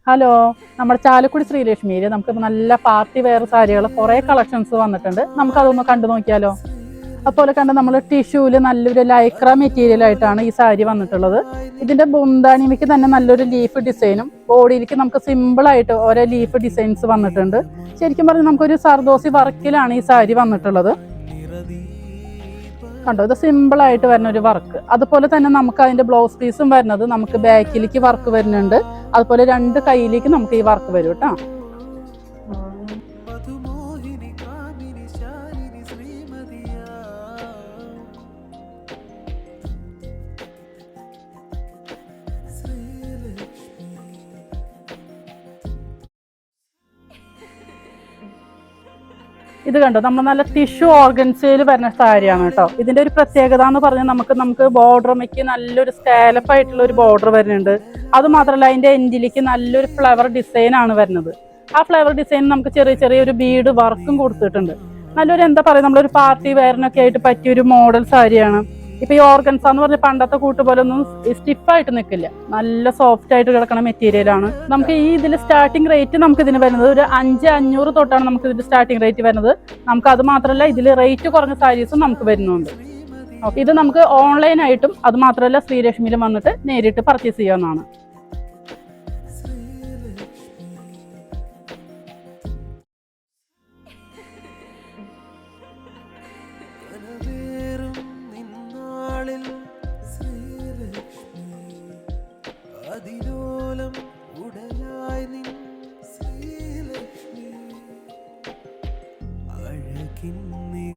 Hello, നമ്മുടെ ചാലക്കുടി ശ്രീലക്ഷ്മിയിൽ നമുക്ക് നല്ല പാർട്ടി വെയർ സാരികൾ കുറേ കളക്ഷൻസ് വന്നിട്ടുണ്ട്. നമുക്കതൊന്ന് കണ്ടു നോക്കിയാലോ? അതുപോലെ കണ്ട് നമ്മൾ ടിഷ്യൂല് നല്ലൊരു ലൈക്ര മെറ്റീരിയൽ ആയിട്ടാണ് ഈ സാരി വന്നിട്ടുള്ളത്. ഇതിന്റെ ബുന്താണിമയ്ക്ക് തന്നെ നല്ലൊരു ലീഫ് ഡിസൈനും ബോഡിയിലേക്ക് നമുക്ക് സിമ്പിളായിട്ട് ഓരോ ലീഫ് ഡിസൈൻസ് വന്നിട്ടുണ്ട്. ശരിക്കും പറഞ്ഞാൽ നമുക്കൊരു സർദോസി വർക്കിലാണ് ഈ സാരി വന്നിട്ടുള്ളത്. കണ്ടോ, ഇത് സിമ്പിളായിട്ട് വരുന്ന ഒരു വർക്ക്. അതുപോലെ തന്നെ നമുക്ക് അതിന്റെ ബ്ലൗസ് പീസും വരുന്നത് നമുക്ക് ബാക്കിലേക്ക് വർക്ക് വരുന്നുണ്ട്. അതുപോലെ രണ്ട് കൈയിലേക്ക് നമുക്ക് ഈ വർക്ക് വരും കേട്ടോ. ഇത് കണ്ടോ, നമ്മൾ നല്ല ടിഷ്യൂ ഓർഗൻസയിൽ വരുന്ന സാരിയാണ് കേട്ടോ. ഇതിന്റെ ഒരു പ്രത്യേകത എന്ന് പറഞ്ഞാൽ നമുക്ക് ബോർഡർമയ്ക്ക് നല്ലൊരു സ്കാലപ്പ് ആയിട്ടുള്ള ഒരു ബോർഡർ വരുന്നുണ്ട്. അത് മാത്രമല്ല അതിന്റെ എൻഡിലേക്ക് നല്ലൊരു ഫ്ലവർ ഡിസൈൻ ആണ് വരുന്നത്. ആ ഫ്ലവർ ഡിസൈൻ നമുക്ക് ചെറിയൊരു ബീഡ് വർക്കും കൊടുത്തിട്ടുണ്ട്. നല്ലൊരു എന്താ പറയുക, നമ്മളൊരു പാർട്ടി വെയറിനൊക്കെ ആയിട്ട് പറ്റിയൊരു മോഡൽ സാരിയാണ്. ഇപ്പൊ ഈ ഓർഗൻസ എന്ന് പറഞ്ഞ പണ്ടത്തെ കൂട്ട് പോലെ ഒന്നും സ്റ്റിഫായിട്ട് നിൽക്കില്ല, നല്ല സോഫ്റ്റ് ആയിട്ട് കിടക്കുന്ന മെറ്റീരിയലാണ്. നമുക്ക് ഈ ഇതിൽ സ്റ്റാർട്ടിംഗ് റേറ്റ് നമുക്ക് ഇതിന് വരുന്നത് ഒരു 5,500 തൊട്ടാണ് നമുക്ക് ഇതിന്റെ സ്റ്റാർട്ടിംഗ് റേറ്റ് വരുന്നത്. നമുക്ക് അത് മാത്രമല്ല ഇതിൽ റേറ്റ് കുറഞ്ഞ സാരീസും നമുക്ക് വരുന്നുണ്ട്. ഇത് നമുക്ക് ഓൺലൈനായിട്ടും അത് മാത്രമല്ല ശ്രീലക്ഷ്മിയിലും വന്നിട്ട് നേരിട്ട് പർച്ചേസ് ചെയ്യാവുന്നതാണ്.